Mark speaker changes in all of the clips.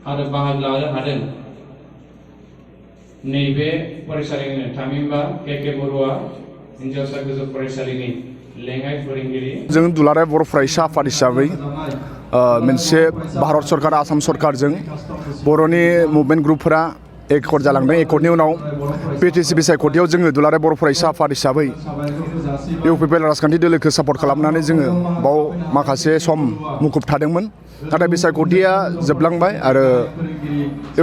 Speaker 1: आरो बाहागो लानो हादों। नैबे फरायसालिनि थामहिनबा के बरुवा हिनजावसा गोजौ फरायसालिनि लेङाइ फोरोंगिरि
Speaker 2: जों दुलाराय बर' फरायसा आफाद हिसाबै मोनसे भारत सरकार आसाम सरकारजों बर'नि मुभमेन्ट ग्रुपफोरा एकर्ड जालांदों। एकर्डनि उनाव PTC बिसायख'थियाव जोङो दुलाराय बर' फरायसा आफाद हिसाबै UPPL राजखान्थि दोलोखौ सापर्ट खालामनानै जोङो बाव माखासे सम मुखुब थादोंमोन। नाथाय बिसायख'थिया जोबलांबाय आरो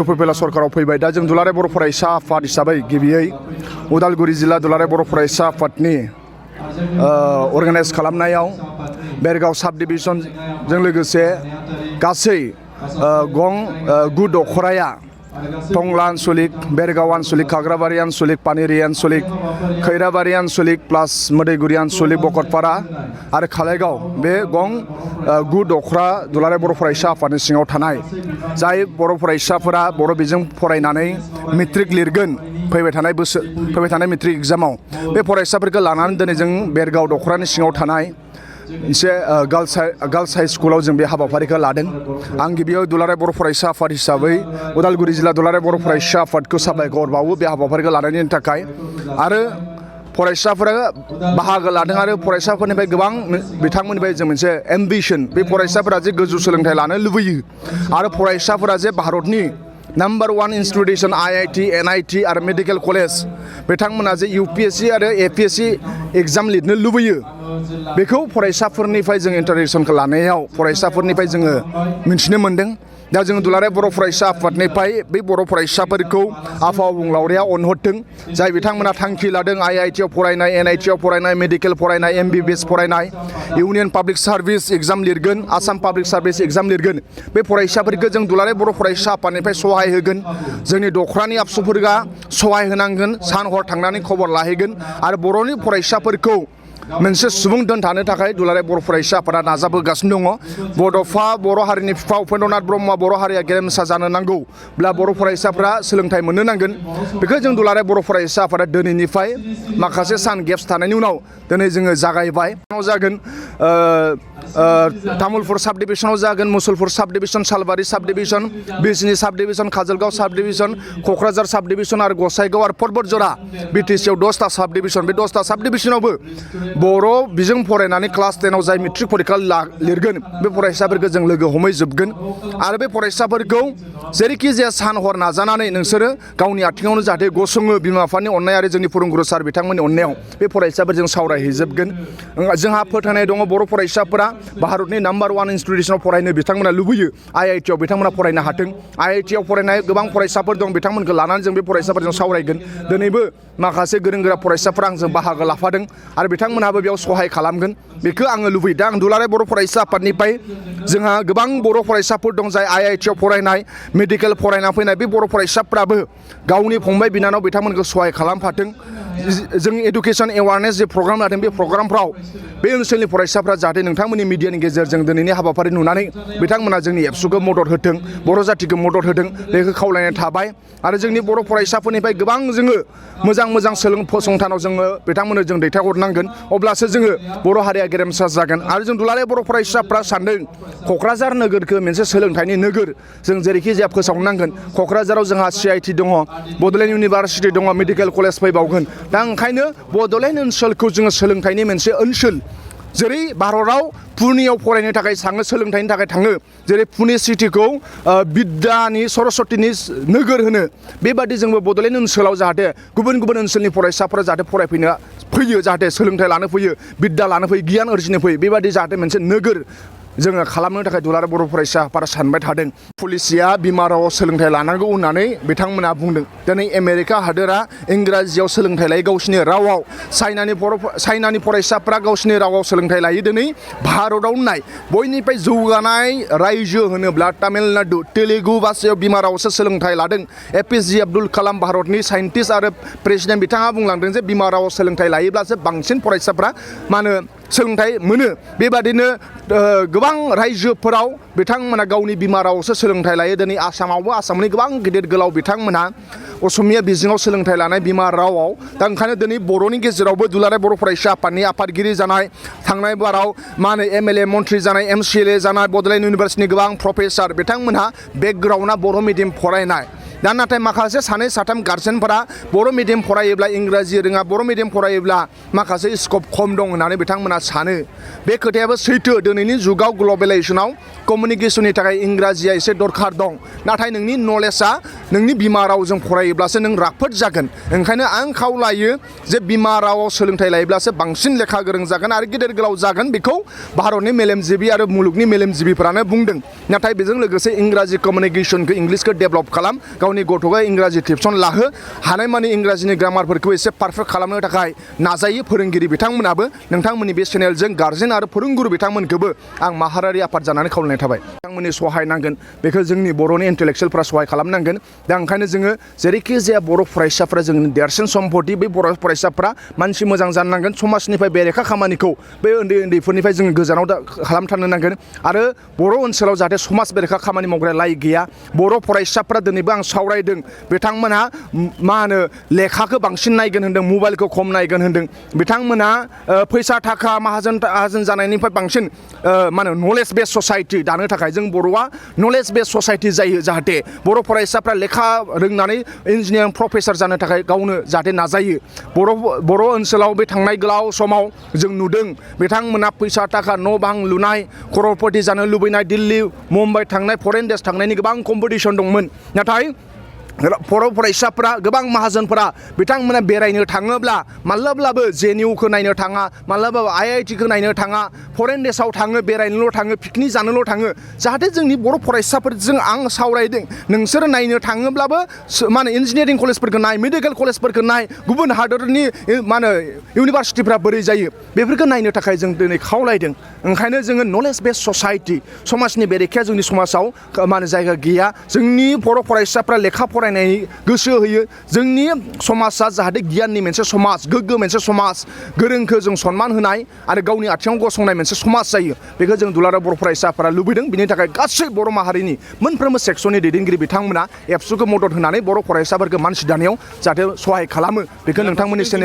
Speaker 2: UPPL सरकाराव फैबाय। दा जों दुलाराय बर' फरायसा आफाद हिसाबै गिबियै उदालगुरि जिल्ला दुलाराय बर' फरायसा आफादनि अर्गानाइज खालामनायाव बेरगाव साब डिभिजनजों लोगोसे गासै गं 9 दखराया टंला आन्सलिक, बेरगाव आन्सलिक, खाग्राबारि आन्सलिक, पानेरि आन्सलिक, खैराबारि आन्सलिक प्लास मोदैगुरि आन्सलिक, बकरपारा आरो खालायगाव बे गं 9 दखरा दुलाराय बर' फरायसा आफादनि सिङाव थानाय जाय बर' फरायसाफोरा बर' बिजों फरायनानै मेट्रिक लिरगोन फैबाय थानाय मेट्रिक एग्जामाव बे फरायसाफोरखौ लानानै दिनै जों बेरगाव दखरानि सिङाव थानाय मोनसे गार्लस हाइ स्कुलाव जों बे हाबाफारिखौ लादों। आं गिबियाव दुलाराय बर' फरायसा आफाद हिसाबै उदालगुरि जिल्ला दुलाराय बर' फरायसा आफादखौ साबायखर बावो बे हाबाफारिखौ लानायनि थाखाय। आरो फरायसाफोरा बाहागो लादों आरो फरायसाफोरनिफ्राय गोबां बिथांमोननिफ्राय जों मोनसे एम्बिशन बे फरायसाफोरा जे गोजौ सोलोंथाइ लानो लुबैयो आरो फरायसाफोरा जे भारतनि नम्बर 1 इन्स्टिटिउसन IIT, NIT आरो मेडिकेल कलेज बिथांमोना जे UPSC आरो APSC एग्जाम लिरनो लुबैयो बेखौ फरायसाफोरनिफ्राय जों इन्टारेक्सनखौ लानायाव फरायसाफोरनिफ्राय जोङो मिन्थिनो मोन्दों। दा जों दुलाराय बर' फरायसा आफादनिफ्राय बै बर' फरायसाफोरखौ आफा अबंलावरिया अनहरदों जाय बिथांमोना थांखि लादों IIT आव फरायनाय, NIT आव फरायनाय, मेडिकेल फरायनाय, MBBS फरायनाय, इउनियन पाब्लिक सार्भिस एग्जाम लिरगोन, आसाम पाब्लिक सार्भिस एग्जाम लिरगोन। बे फरायसाफोरखौ जों दुलाराय बर' फरायसा आफादनिफ्राय सहाय होगोन। जोंनि दखरानि आबसुफोरा सहाय होनांगोन, सान हर थांनानै खबर लाहैगोन आरो बर'नि फरायसाफोरखौ मोनसे सुबुं दोनथानो थाखाय दुलाराय बर' फरायसा आफादा नाजाबोगासिनो दङ। बड'फा बर' हारिनि बिफा उपेन्द्रनाथ ब्रह्मआ बर' हारिया गेरेमसा जानो नांगौब्ला बर' फरायसाफ्रा सोलोंथाइ मोननो नांगोन। बेखौ जों दुलाराय बर' फरायसा आफादा दिनैनिफ्राय माखासे सान गेप्स थानायनि उनाव दिनै जोङो जागायबाय। जागोन तामुलपुर साब डिभिजनाव जागोन, मुसलपुर साब डिभिजन, सालबारि साब डिभिजन, बिजनी साब डिभिजन, काजलगाव साब डिभिजन, क'क्राझार साब डिभिजन आरो गसाइगाव आरो पर्बतजरा BTC आव 10टा साब डिभिजन। बे 10टा साब डिभिजनावबो बर' बिजों फरायनानै क्लास 10आव जाय मेट्रिक फरिखा लिरगोन बे फरायसाफोरखौ जों लोगो हमहैजोबगोन आरो बे फरायसाफोरखौ जेरैखि जाया सान हर नाजानानै नोंसोरो गावनि आथिङावनो जाहाथे गसङो बिमा बिफानि अननाय आरो जोंनि फोरोंगुरु सार बिथांमोननि अननायाव बे फरायसाफोरजों सावरायहैजोबगोन। जोंहा फोथायनाय दङ बर' फरायसाफोरा भारतनि नम्बर 1 इन्स्टिटिउसनाव फरायनो बिथांमोना लुबैयो। IIT आव बिथांमोना फरायनो हाथों। IIT आव फरायनाय गोबां फरायसाफोर दं बिथांमोनखौ लानानै जों बे फरायसाफोरजों सावरायगोन। दिनैबो माखासे गोरों गोरा फरायसाफोरा आंजों बाहागो लाफादों आरो बिथांमोनहाबो बेयाव सहाय खालामगोन बेखौ आङो लुबैयो। दा आं दुलाराय बर' फरायसा आफादनिफ्राय जोंहा गोबां बर' फरायसाफोर दं जाय IIT आव फरायनाय, मेडिकेल फरायना फैनाय बे बर' फरायसाफ्राबो गावनि फंबाय बिनानाव बिथांमोनखौ सहाय खालामफाथों। जों एडुकेसन एवारनेस जे प्रग्राम लादों बे प्रग्रामफ्राव बे ओनसोलनि फरायसाफ्रा जाहाथे नोंथांमोननि मिडियानि गेजेरजों दिनैनि हाबाफारि नुनानै बिथांमोना जोंनि एबसुखौ मदद होथों, बर' जाथिखौ मदद होथों बेखौ खावलायनाय थाबाय। आरो जोंनि बर' फरायसाफोरनिफ्राय गोबां जोङो मोजां फसंथानाव जोङो बिथांमोननो जों दैथायहरनांगोन अब्लासो जोङो बर' हारिया गेरेमसा जागोन। आरो जों दुलाराय बर' फरायसाफ्रा सानदों क'क्राझार नोगोरखौ मोनसे सोलोंथाइनि नोगोर जों जेरैखि जाया फोसावनांगोन। क'क्राझाराव जोंहा CIT दङ, बड'लेण्ड इउनिभारसिटि दङ, मेडिकेल कलेज फैबावगोन। दा ओंखायनो बड'लेण्ड ओनसोलखौ जोङो सोलोंथाइनि मोनसे ओनसोल जेरै भारताव पुनेयाव फरायनो थाखाय थाङो, सोलोंथाइनि थाखाय थाङो, जेरै पुने सिटिखौ बिद्यानि सरस्वतीनि नोगोर होनो बेबादि जोंबो बड'लेण्ड ओनसोलाव जाहाथे गुबुन गुबुन ओनसोलनि फरायसाफोरा जाहाथे फैयो जाहाथे सोलोंथाइ लानो फैयो, बिद्या लानो फैयो, गियान आरजिनो फैयो बेबादि जाहाथे मोनसे नोगोर जोङो खालामनो थाखाय दुलाराय बर' फरायसा आफादा सानबाय थादों। पलिसिया बिमा रावाव सोलोंथाइ लानांगौ होननानै बिथांमोना बुंदों। दिनै आमेरिका हादोरा इंराजियाव सोलोंथाइ लायो गावसिनि रावाव, चाइनानि फरायसाफ्रा गावसिनि रावाव सोलोंथाइ लायो। दिनै भारताव नाय बयनिफ्राय जौगानाय रायजो होनोब्ला तामिलनाडु तेलुगु भाषायाव बिमा रावसो सोलोंथाइ लादों। APJ आब्दुल कालाम भारतनि साइन्टिस्ट आरो प्रेसिडेन्ट बिथाङा बुंलांदों जे बिमा रावाव सोलोंथाइ लायोब्लासो बांसिन फरायसाफ्रा सोलोंथाइ मोनो बेबादिनो गोबां रायजोफोराव बिथांमोना गावनि बिमा रावआवसो सोलोंथाइ लायो दिनै आसामावबो आसामनि गोबां गिदिर गोलाव बिथांमोना असमिया बिजोङाव सोलोंथाइ लानाय बिमा रावआव दा ओंखायनो दिनै बर'नि गेजेरावबो दुलाराय बर' फरायसा आफादनि आफादगिरि जानाय थांनाय बाराव मा होनो MLA मन्थ्रि जानाय MCLA जानाय बड'लेण्ड इउनिभारसिटिनि गोबां प्रफेसार बिथांमोनहा बेकग्राउन्डआ बर' मिडियाम फरायनाय दा नाथाय माखासे सानै साथाम गार्जेनफोरा बर' मिडियाम फरायोब्ला इंराजि रोङा बर' मिडियाम फरायोब्ला माखासे स्कप खम दं होननानै बिथांमोना सानो बे खोथायाबो सैथो दिनैनि जुगाव ग्लबेलाइजेसनाव कमिउनिकेसननि थाखाय इंराजिया एसे दरखार दं नाथाय नोंनि नलेजआ नोंनि बिमा रावजों फरायोब्लासो नों राफोद जागोन ओंखायनो आं खावलायो जे बिमा रावआव सोलोंथाइ लायोब्लासो बांसिन लेखा गोरों जागोन आरो गिदिर गोलाव जागोन बेखौ भारतनि मेलेमजिबि आरो मुलुगनि मेलेमजिबिफोरानो बुंदों नाथाय बेजों लोगोसे इंराजि कमिउनिकेसनखौ इंलिसखौ डेभेलप खालाम गावनि गथ'खौ इंराजि टिउसन लाहो हानायमानि इंराजिनि ग्रामारफोरखौ एसे पारफेक्ट खालामनो थाखाय नाजायो फोरोंगिरि बिथांमोनाबो नोंथांमोननि बे चेनेलजों गार्जेन आरो फोरोंगुरु बिथांमोनखौबो आं माहारियारि आफाद जानानै खावलायनाय थाबाय बिथांमोननि सहाय नांगोन बेखौ जोंनि बर'नि इन्टेलेक्सुयेलफ्रा सहाय खालामनांगोन दा ओंखायनो जोङो जेरैखि जाया बर' फरायसाफ्रा जोंनि देरसिन सम्पति बे बर' फरायसाफ्रा मानसि मोजां जानो नांगोन समाजनिफ्राय बेरेखा खामानिखौ बे उन्दैफोरनिफ्राय जोङो गोजानाव खालामथारनो नांगोन आरो बर' ओनसोलाव जाहाथे समाज बेरेखा खामानि मावग्रा लाय गैया बर' फरायसाफ्रा दिनैबो आं सावरायदों बिथांमोनहा मा होनो लेखाखौ बांसिन नायगोन होनदों मबाइलखौ खम नायगोन होनदों बिथांमोनहा फैसा थाखा माहाजोन जानायनिफ्राय बांसिन मा होनो नलेज बेस ससाइटि दानो थाखाय जों बर'आ नलेज बेस ससाइटि जायो जाहाथे बर' फरायसाफ्रा लेखा रोंनानै इन्जिनियारिं प्रफेसर जानो थाखाय गावनो जाहाथे नाजायो बर' ओनसोलाव बे थांनाय गोलाव समाव जों नुदों बिथांमोनहा फैसा थाखा न' बां लुनाय कर'रपति जानो लुबैनाय दिल्ली मुम्बाइ थांनाय फरेन देश थांनायनि गोबां कम्पिटिसन दंमोन नाथाय बर' फरायसाफ्रा गोबां माहाजोनफोरा बिथांमोना बेरायनो थाङोब्ला माब्लाब्लाबो JNUखौ नायनो थाङा माब्लाबाबो IITखौ नायनो थाङा फरेन देशआव थाङो बेरायनोल' थाङो पिकनिक जानोल' थाङो जाहाथे जोंनि बर' फरायसाफोरजों आं सावरायदों नोंसोरो नायनो थाङोब्लाबो मा होनो इन्जिनियारिं कलेजफोरखौ नाय मेडिकेल कलेजफोरखौ नाय गुबुन हादरनि मा होनो इउनिभारसिटिफ्रा बोरै जायो बेफोरखौ नायनो थाखाय जों दिनै खावलायदों ओंखायनो जोङो नलेज बेस ससाइटि समाजनि बेरेखाया जोंनि समाजाव मा होनो जायगा गैया जोंनि बर' फरायसाफ्रा लेखा फरायनाय गोसो होयो जोंनि समाजा जाहाथे गियाननि मोनसे समाज गोग्गो मोनसे समाज गोरोंखौ जों सनमान होनाय आरो गावनि आथिङाव गसंनाय मोनसे समाज जायो बेखौ जों दुलाराय बर' फरायसाफोरा लुबैदों बिनि थाखाय गासै बर' माहारिनि मोनफ्रोमबो सेक्सननि दैदेनगिरि बिथांमोना एबसुखौ मदद होनानै बर' फरायसाफोरखौ मानसि दानायाव जाहाथे सहाय खालामो बेखौ नोंथांमोननि चेनेल